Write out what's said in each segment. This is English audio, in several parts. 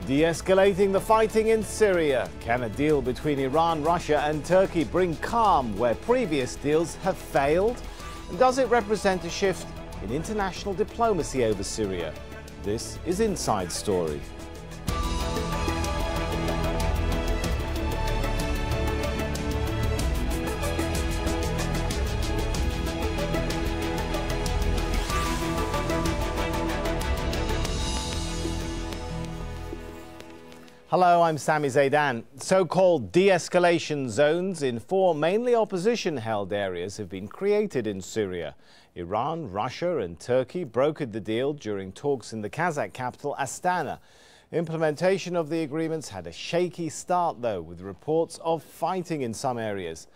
De-escalating the fighting in Syria. Can a deal between Iran, Russia and Turkey bring calm where previous deals have failed? And does it represent a shift in international diplomacy over Syria? This is Inside Story. Hello, I'm Sami Zeidan. So-called de-escalation zones in 4 mainly opposition-held areas have been created in Syria. Iran, Russia and Turkey brokered the deal during talks in the Kazakh capital, Astana. Implementation of the agreements had a shaky start, though, with reports of fighting in some areas.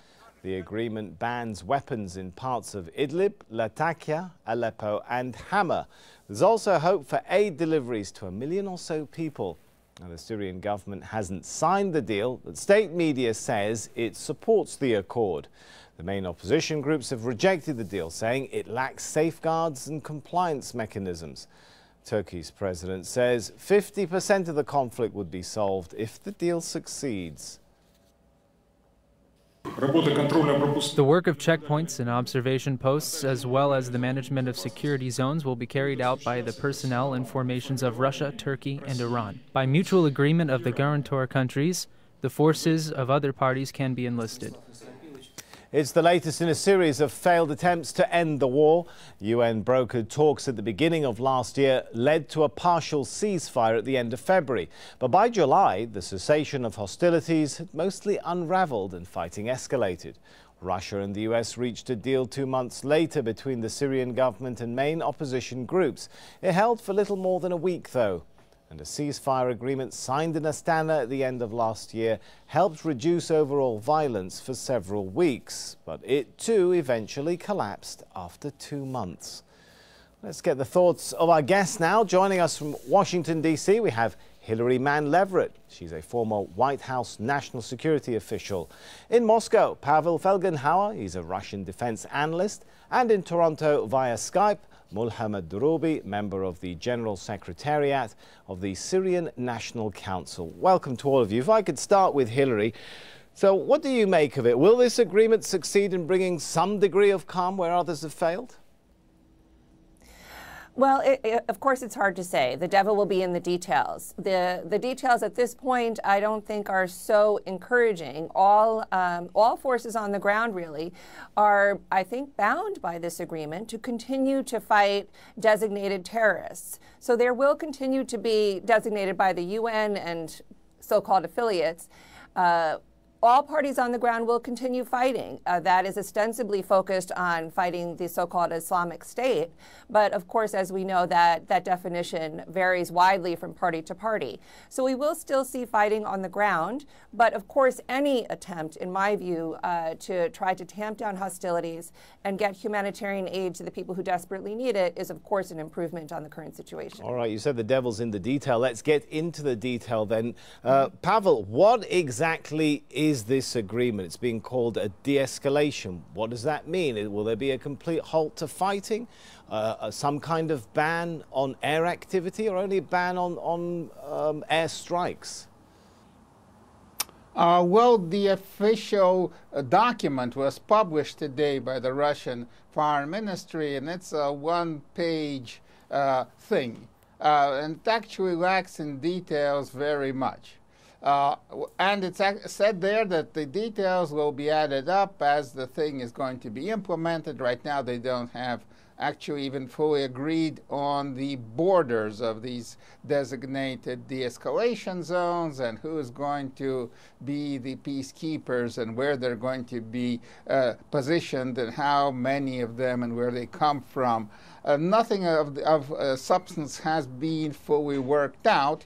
The agreement bans weapons in parts of Idlib, Latakia, Aleppo and Hama. There's also hope for aid deliveries to 1 million or so people. Now, the Syrian government hasn't signed the deal, but state media says it supports the accord. The main opposition groups have rejected the deal, saying it lacks safeguards and compliance mechanisms. Turkey's president says 50% of the conflict would be solved if the deal succeeds. The work of checkpoints and observation posts, as well as the management of security zones, will be carried out by the personnel and formations of Russia, Turkey, and Iran. By mutual agreement of the guarantor countries, the forces of other parties can be enlisted. It's the latest in a series of failed attempts to end the war. UN-brokered talks at the beginning of last year led to a partial ceasefire at the end of February. But by July, the cessation of hostilities had mostly unraveled and fighting escalated. Russia and the US reached a deal 2 months later between the Syrian government and main opposition groups. It held for little more than a week, though. And a ceasefire agreement signed in Astana at the end of last year helped reduce overall violence for several weeks. But it too eventually collapsed after 2 months. Let's get the thoughts of our guests now. Joining us from Washington, D.C., we have Mann Leverett. She's a former White House national security official. In Moscow, Pavel Felgenhauer, he's a Russian defense analyst. And in Toronto via Skype, Mohammad Durubi, member of the General Secretariat of the Syrian National Council. Welcome to all of you. If I could start with Hillary. So what do you make of it? Will this agreement succeed in bringing some degree of calm where others have failed? Well, of course, it's hard to say. The devil will be in the details. The details at this point, I don't think are so encouraging. All forces on the ground really are, I think, bound by this agreement to continue to fight designated terrorists. So there will continue to be, designated by the UN and so-called affiliates, all parties on the ground will continue fighting. That is ostensibly focused on fighting the so-called Islamic State. But of course, as we know, that definition varies widely from party to party. So we will still see fighting on the ground. But of course, any attempt, in my view, to try to tamp down hostilities and get humanitarian aid to the people who desperately need it is, of course, an improvement on the current situation. All right, you said the devil's in the detail. Let's get into the detail then. Pavel, what exactly is this agreement? It's being called a de-escalation. What does that mean? Will there be a complete halt to fighting? Some kind of ban on air activity, or only a ban on air strikes? Well, the official document was published today by the Russian Foreign Ministry, and it's a one-page thing. And it actually lacks in details very much. And it's said there that the details will be added up as the thing is going to be implemented. Right now, they don't have actually even fully agreed on the borders of these designated de-escalation zones and who is going to be the peacekeepers and where they're going to be positioned and how many of them and where they come from. Nothing of substance has been fully worked out.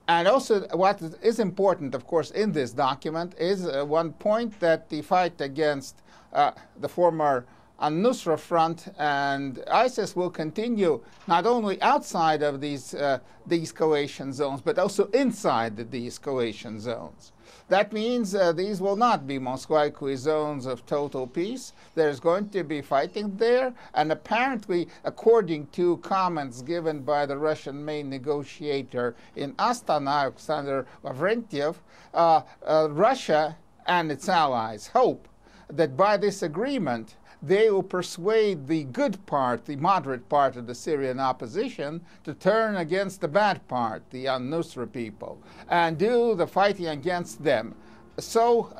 And also what is important, of course, in this document is one point that the fight against the former al-Nusra Front, and ISIS will continue not only outside of these de-escalation zones, but also inside the de-escalation zones. That means these will not be most likely zones of total peace. There's going to be fighting there, and apparently, according to comments given by the Russian main negotiator in Astana, Alexander Lavrentiev, Russia and its allies hope that by this agreement, they will persuade the good part, the moderate part of the Syrian opposition, to turn against the bad part, the al-Nusra people, and do the fighting against them. So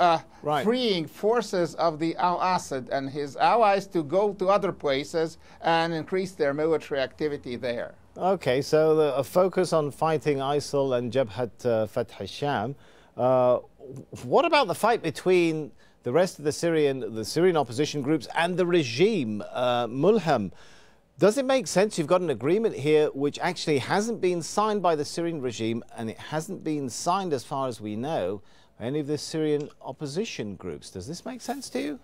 freeing forces of the al-Assad and his allies to go to other places and increase their military activity there. Okay, so a focus on fighting ISIL and Jabhat Fath al-Sham. What about the fight between the rest of the Syrian opposition groups and the regime, Mulham? Does it make sense? You've got an agreement here which actually hasn't been signed by the Syrian regime, and it hasn't been signed, as far as we know, by any of the Syrian opposition groups. Does this make sense to you?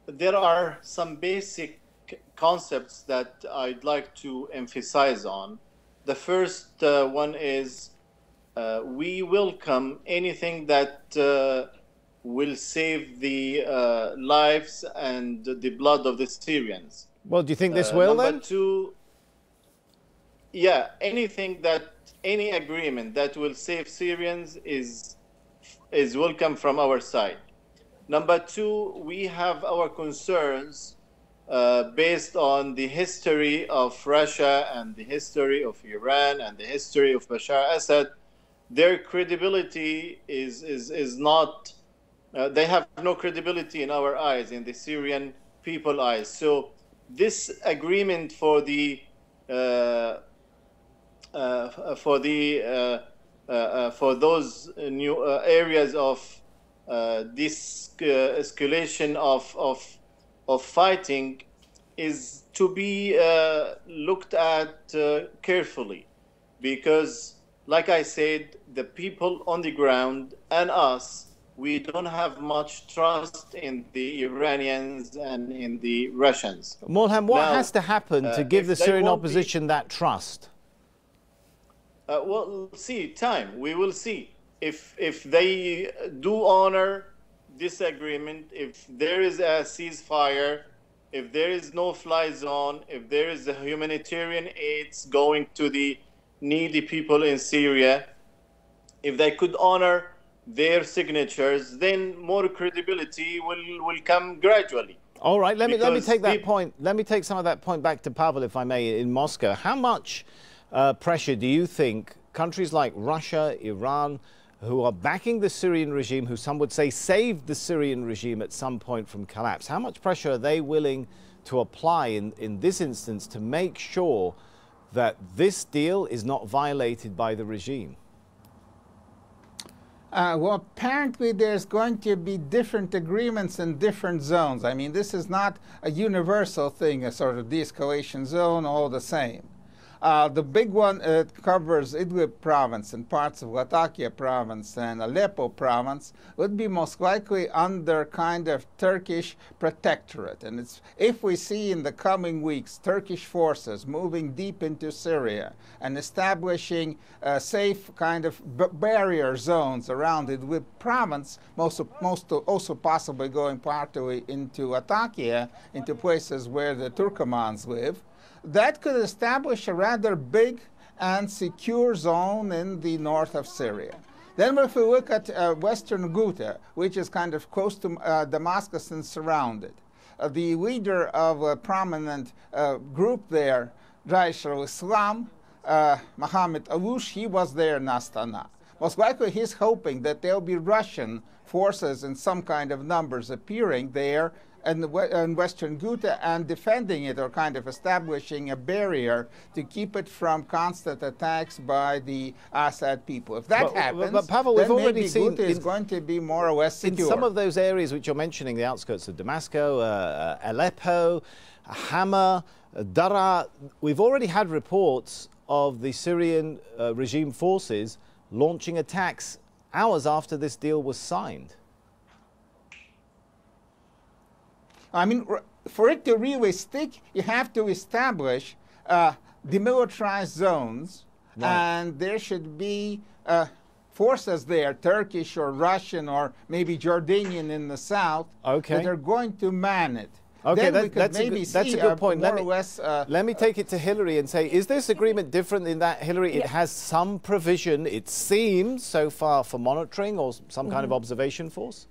There are some basic concepts that I'd like to emphasize on. The first one is we welcome anything that will save the lives and the blood of the Syrians. Well, do you think this will then? Number two, yeah, any agreement that will save Syrians is welcome from our side. Number two, we have our concerns based on the history of Russia and the history of Iran and the history of Bashar Assad. Their credibility is not, they have no credibility in our eyes, in the Syrian people's eyes. So this agreement for the for those new areas of this escalation of fighting is to be looked at carefully, because, like I said, the people on the ground and us, we don't have much trust in the Iranians and in the Russians. Mulham, what has to happen to give the Syrian opposition that trust? Well, see, time. We will see. If they do honor this agreement, if there is a ceasefire, if there is no fly zone, if there is a humanitarian aid going to the needy people in Syria, if they could honor their signatures, then more credibility will come gradually. All right, let me take that point. Let me take some of that point back to Pavel, if I may, in Moscow. How much pressure do you think countries like Russia, Iran, who are backing the Syrian regime, who some would say saved the Syrian regime at some point from collapse, how much pressure are they willing to apply in this instance to make sure that this deal is not violated by the regime? Well, apparently there's going to be different agreements in different zones. I mean, this is not a universal thing, a sort of de-escalation zone, all the same. The big one covers Idlib province and parts of Latakia province and Aleppo province, would be most likely under kind of Turkish protectorate. And it's, if we see in the coming weeks Turkish forces moving deep into Syria and establishing safe kind of barrier zones around Idlib province, also possibly going partly into Latakia, into places where the Turkomans live, that could establish a rather big and secure zone in the north of Syria. Then if we look at western Ghouta, which is kind of close to Damascus and surrounded, the leader of a prominent group there, Jaish al-Islam, Mohammed Aloush, he was there in Astana. Most likely he's hoping that there'll be Russian forces in some kind of numbers appearing there in western Ghouta and defending it, or kind of establishing a barrier to keep it from constant attacks by the Assad people. If that happens, but Pavel, then we've already maybe seen Ghouta is going to be more or less secure. In some of those areas which you're mentioning, the outskirts of Damascus, Aleppo, Hama, Dara, we've already had reports of the Syrian regime forces launching attacks hours after this deal was signed. I mean, for it to really stick, you have to establish demilitarized zones, and there should be forces there, Turkish or Russian or maybe Jordanian in the south, that are going to man it. Okay, that's a good point. Let me take it to Hillary and say, is this agreement different in that, Hillary, it has some provision, it seems, so far, for monitoring or some kind of observation force?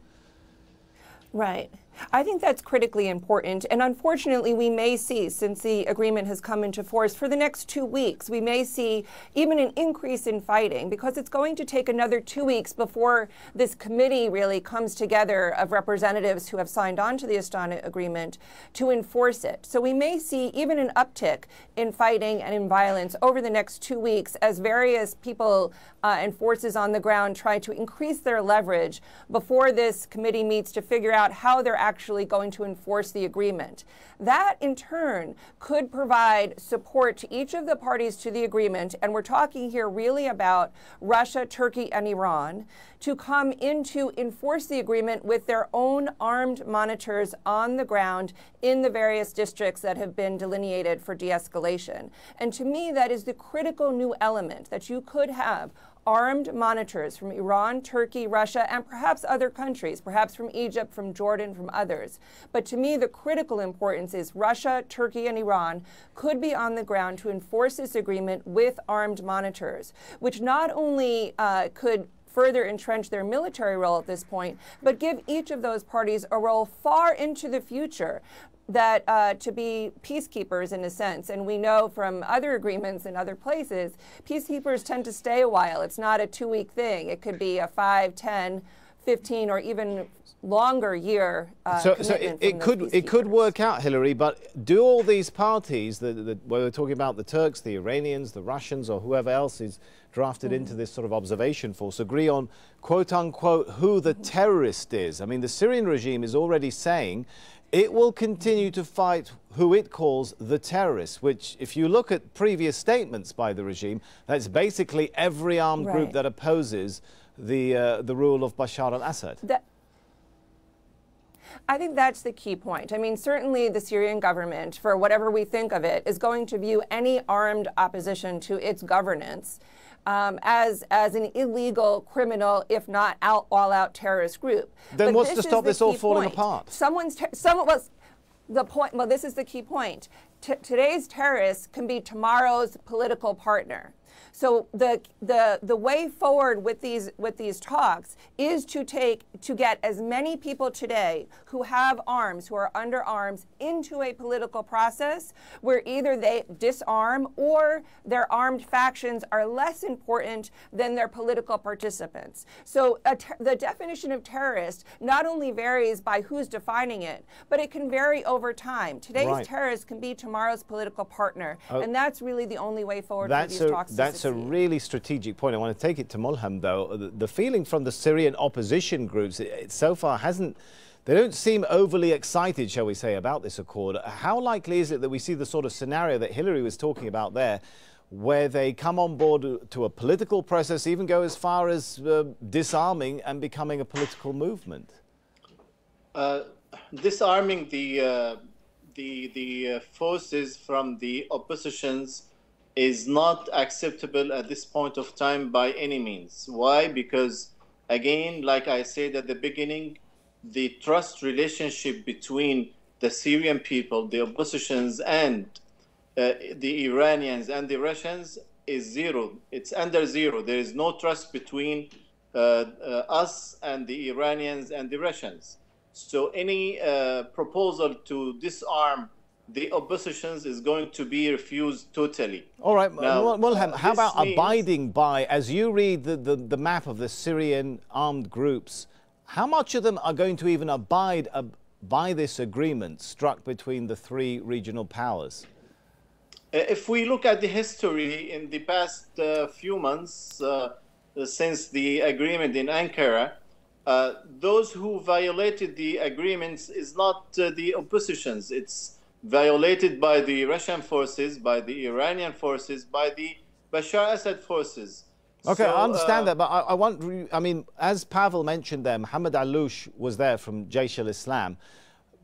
Right. I think that's critically important. And unfortunately, we may see, since the agreement has come into force, for the next 2 weeks, we may see even an increase in fighting, because it's going to take another 2 weeks before this committee really comes together of representatives who have signed on to the Astana agreement to enforce it. So we may see even an uptick in fighting and in violence over the next 2 weeks as various people and forces on the ground try to increase their leverage before this committee meets to figure out how they're actually going to enforce the agreement. That, in turn, could provide support to each of the parties to the agreement, and we're talking here really about Russia, Turkey, and Iran, to come in to enforce the agreement with their own armed monitors on the ground in the various districts that have been delineated for de-escalation. And to me, that is the critical new element, that you could have armed monitors from Iran, Turkey, Russia, and perhaps other countries, perhaps from Egypt, from Jordan, from others. But to me, the critical importance is Russia, Turkey, and Iran could be on the ground to enforce this agreement with armed monitors, which not only could further entrench their military role at this point, but give each of those parties a role far into the future, that to be peacekeepers in a sense. And we know from other agreements in other places, peacekeepers tend to stay a while. It's not a 2-week thing. It could be a 5, 10, 15, or even longer year commitment. It could work out, Hillary, but do all these parties, whether we're talking about the Turks, the Iranians, the Russians, or whoever else is drafted into this sort of observation force, agree on, quote unquote, who the terrorist is? I mean, the Syrian regime is already saying it will continue to fight who it calls the terrorists, which, if you look at previous statements by the regime, that's basically every armed group that opposes the rule of Bashar al-Assad. I think that's the key point. I mean, certainly the Syrian government, for whatever we think of it, is going to view any armed opposition to its governance as an illegal, criminal, if not all-out terrorist group. Then what's to stop this all falling apart? This is the key point. Today's terrorists can be tomorrow's political partner. So the way forward with these talks is to get as many people today who have arms, who are under arms, into a political process where either they disarm or their armed factions are less important than their political participants. So the definition of terrorist not only varies by who's defining it, but it can vary over time. Today's terrorists can be tomorrow's political partner, and that's really the only way forward for these talks. That's a really strategic point. I want to take it to Mulham, though. The feeling from the Syrian opposition groups, it so far hasn't, they don't seem overly excited, shall we say, about this accord. How likely is it that we see the sort of scenario that Hillary was talking about there, where they come on board to a political process, even go as far as disarming and becoming a political movement? Disarming the forces from the oppositions is not acceptable at this point of time by any means. Why? Because, again, like I said at the beginning, the trust relationship between the Syrian people, the oppositions, and the Iranians and the Russians is zero. It's under zero. There is no trust between us and the Iranians and the Russians. So any proposal to disarm the oppositions is going to be refused totally. All right, Mulham, how about abiding by, as you read the map of the Syrian armed groups, how much of them are going to even abide by this agreement struck between the three regional powers? If we look at the history in the past few months since the agreement in Ankara, those who violated the agreements is not the oppositions. It's violated by the Russian forces, by the Iranian forces, by the Bashar al-Assad forces. Okay, so, I understand that, but I mean, as Pavel mentioned there, Mohammed Aloush was there from Jaish al-Islam.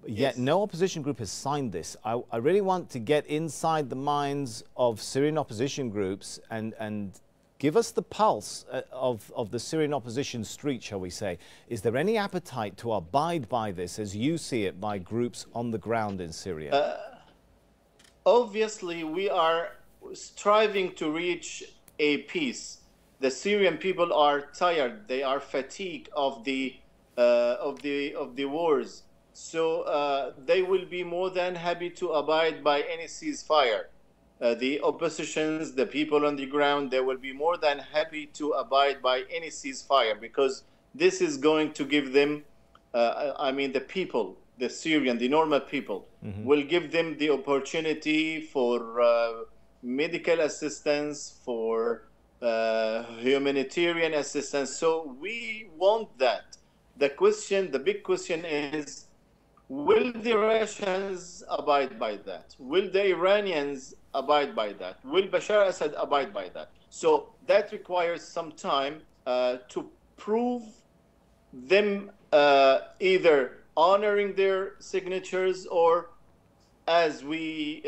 Yet no opposition group has signed this. I really want to get inside the minds of Syrian opposition groups and give us the pulse of the Syrian opposition street, shall we say. Is there any appetite to abide by this as you see it by groups on the ground in Syria? Obviously, we are striving to reach a peace. The Syrian people are tired. They are fatigued of the wars. So they will be more than happy to abide by any ceasefire. The oppositions, the people on the ground, they will be more than happy to abide by any ceasefire, because this is going to give them, the people, the Syrian, the normal people, will give them the opportunity for medical assistance, for humanitarian assistance. So we want that. The big question is, will the Russians abide by that? Will the Iranians abide by that? Will Bashar Assad abide by that? So that requires some time to prove them either honoring their signatures, or as we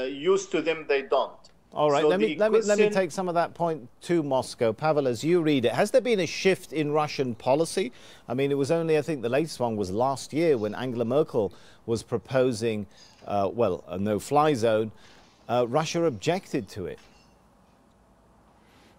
used to them, they don't. All right, So let me take some of that point to Moscow. Pavel, as you read it, has there been a shift in Russian policy? I mean, it was only, I think the latest one was last year when Angela Merkel was proposing, a no-fly zone. Russia objected to it.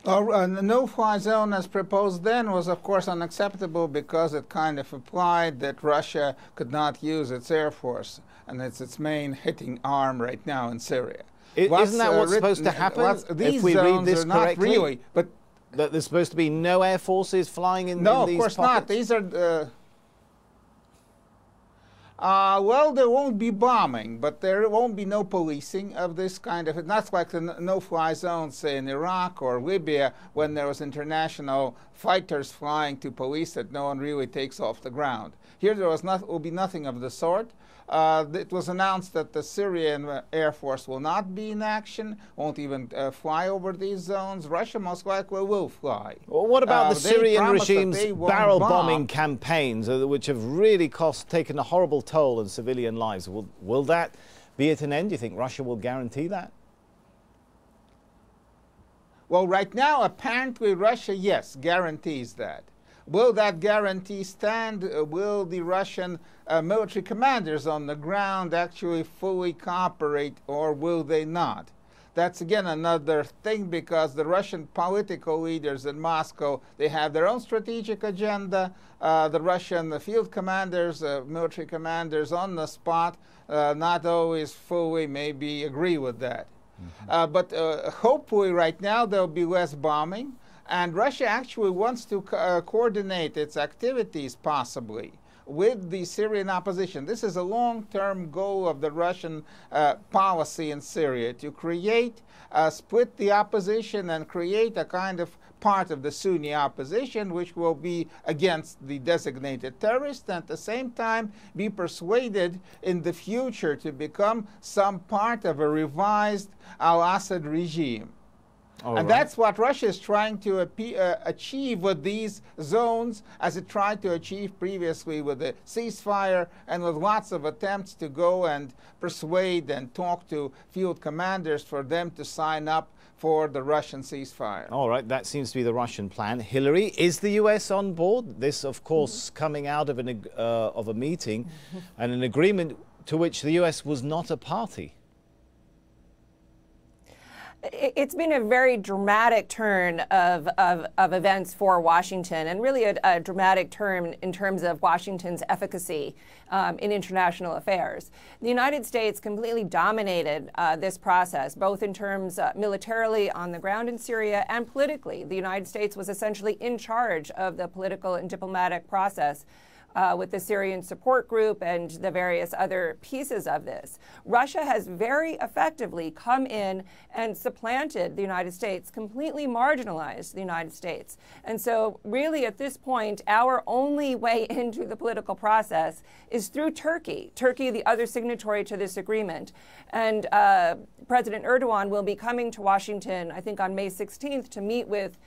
The no-fly zone as proposed then was, of course, unacceptable because it kind of implied that Russia could not use its air force, and it's its main hitting arm right now in Syria. Isn't that what's supposed to happen? If we read this correctly, not really, but that there's supposed to be no air forces flying in these pockets? No, of course not. These are well, there won't be bombing, but there won't be no policing of this kind of. It's not like the no-fly zones, say, in Iraq or Libya, when there was international fighters flying to police that no one really takes off the ground. Here there will be nothing of the sort. It was announced that the Syrian Air Force will not be in action, won't even fly over these zones. Russia most likely will fly. Well, what about the Syrian regime's barrel bombing campaigns, which have really taken a horrible toll on civilian lives? Will that be at an end? Do you think Russia will guarantee that? Well, right now, apparently Russia, yes, guarantees that. Will that guarantee stand? Will the Russian military commanders on the ground actually fully cooperate, or will they not? That's, again, another thing, because the Russian political leaders in Moscow, they have their own strategic agenda. The Russian field commanders, military commanders on the spot, not always fully maybe agree with that. But hopefully right now there'll be less bombing. And Russia actually wants to coordinate its activities, possibly, with the Syrian opposition. This is a long-term goal of the Russian policy in Syria, to split the opposition and create a kind of part of the Sunni opposition which will be against the designated terrorists, and at the same time be persuaded in the future to become some part of a revised al-Assad regime. And that's what Russia is trying to achieve with these zones, as it tried to achieve previously with the ceasefire, and with lots of attempts to go and persuade and talk to field commanders for them to sign up for the Russian ceasefire. All right, that seems to be the Russian plan. Hillary, is the US on board? This, of course, coming out of a meeting and an agreement to which the US was not a party. It's been a very dramatic turn of events for Washington, and really a dramatic turn in terms of Washington's efficacy in international affairs. The United States completely dominated this process, both in terms militarily on the ground in Syria and politically. The United States was essentially in charge of the political and diplomatic process with the Syrian support group and the various other pieces of this. Russia has very effectively come in and supplanted the United States, completely marginalized the United States. And so really at this point, our only way into the political process is through Turkey, the other signatory to this agreement. And President Erdogan will be coming to Washington, I think on May 16th, to meet with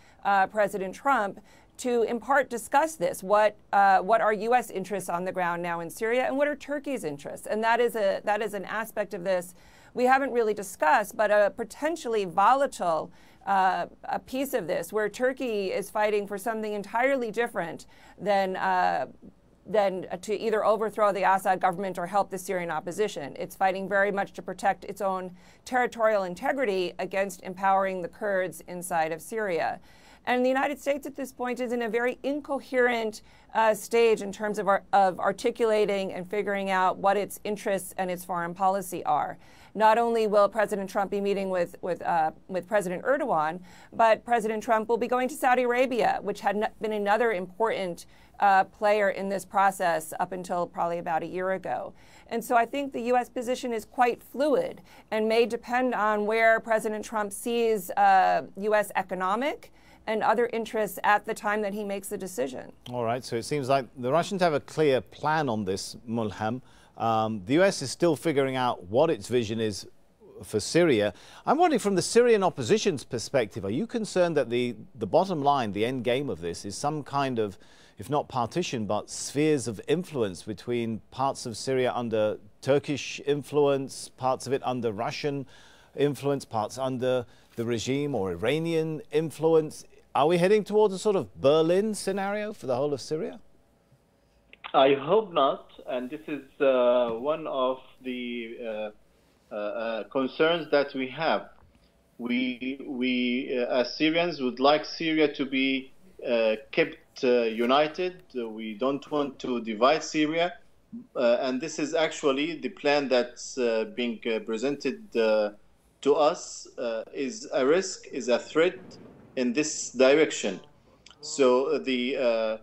President Trump to, in part, discuss this. What are U.S. interests on the ground now in Syria, and what are Turkey's interests? And that is an aspect of this we haven't really discussed, but a potentially volatile a piece of this, where Turkey is fighting for something entirely different than to either overthrow the Assad government or help the Syrian opposition. It's fighting very much to protect its own territorial integrity against empowering the Kurds inside of Syria. And the United States at this point is in a very incoherent stage in terms of articulating and figuring out what its interests and its foreign policy are. Not only will President Trump be meeting with President Erdogan, but President Trump will be going to Saudi Arabia, which had been another important player in this process up until probably about a year ago. And so I think the U.S. position is quite fluid and may depend on where President Trump sees U.S. economic and other interests at the time that he makes the decision. All right, so it seems like the Russians have a clear plan on this, Mulham. The US is still figuring out what its vision is for Syria. I'm wondering, from the Syrian opposition's perspective, are you concerned that the bottom line, the end game of this, is some kind of, if not partition, but spheres of influence between parts of Syria under Turkish influence, parts of it under Russian influence, parts under the regime or Iranian influence? Are we heading towards a sort of Berlin scenario for the whole of Syria? I hope not, and this is one of the concerns that we have. We as Syrians would like Syria to be kept united. We don't want to divide Syria, and this is actually the plan that's being presented to us is a risk, is a threat in this direction. So the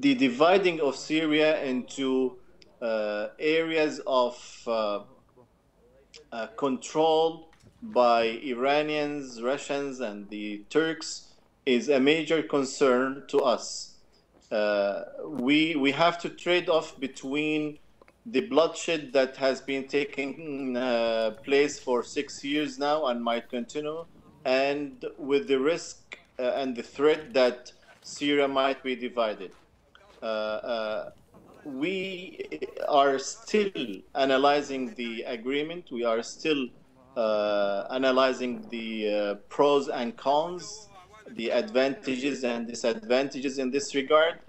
dividing of Syria into areas of control by Iranians, Russians, and the Turks is a major concern to us. We have to trade off between the bloodshed that has been taking place for 6 years now and might continue, and with the risk and the threat that Syria might be divided. We are still analyzing the agreement. We are still analyzing the pros and cons, the advantages and disadvantages in this regard.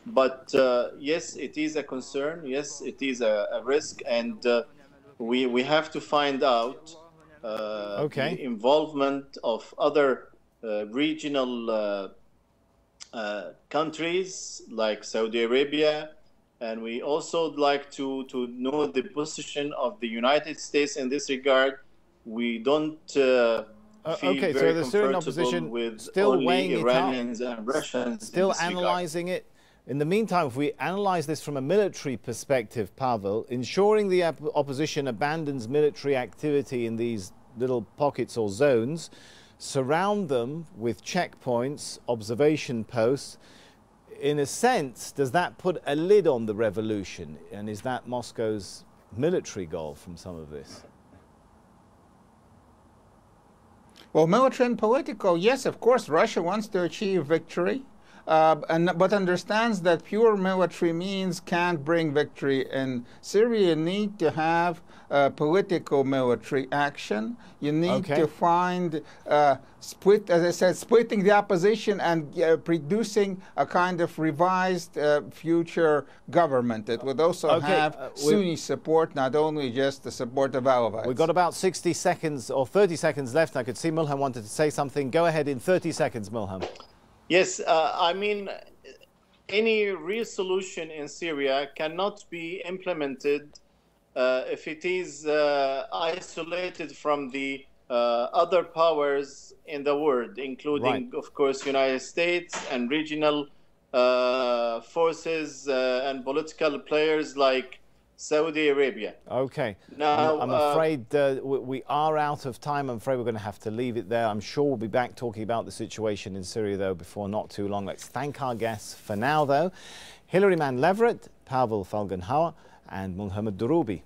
But yes, it is a concern. Yes, it is a risk, and we have to find out the involvement of other regional countries like Saudi Arabia, and we also would like to know the position of the United States in this regard. We don't feel very so the Syrian comfortable opposition with still only weighing Iranians it up, and Russians. still analyzing it. In the meantime, if we analyze this from a military perspective, Pavel, ensuring the opposition abandons military activity in these little pockets or zones, surround them with checkpoints, observation posts, in a sense, does that put a lid on the revolution? And is that Moscow's military goal from some of this? Well, military and political, yes, of course, Russia wants to achieve victory. But understands that pure military means can't bring victory. And Syria need to have political military action. You need to find split, as I said, splitting the opposition and producing a kind of revised future government that would also have Sunni support, not only just the support of Alawites. We've got about 60 seconds or 30 seconds left. I could see Mulham wanted to say something. Go ahead in 30 seconds, Mulham. Yes, I mean, any real solution in Syria cannot be implemented if it is isolated from the other powers in the world, including, of course, United States and regional forces and political players like Saudi Arabia. Okay. Now, I'm afraid we are out of time. I'm afraid we're going to have to leave it there. I'm sure we'll be back talking about the situation in Syria, though, before not too long. Let's thank our guests for now, though. Hilary Mann Leverett, Pavel Falgunhauer, and Muhammad Durubi.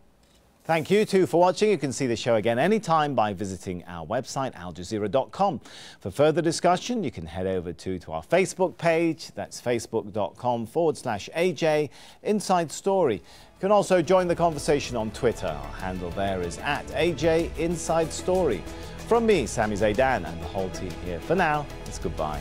Thank you too for watching. You can see the show again anytime by visiting our website, aljazeera.com. For further discussion, you can head over to our Facebook page. That's facebook.com/AJ Inside Story. You can also join the conversation on Twitter. Our handle there is @AJ Inside Story. From me, Sami Zeidan, and the whole team here, for now, it's goodbye.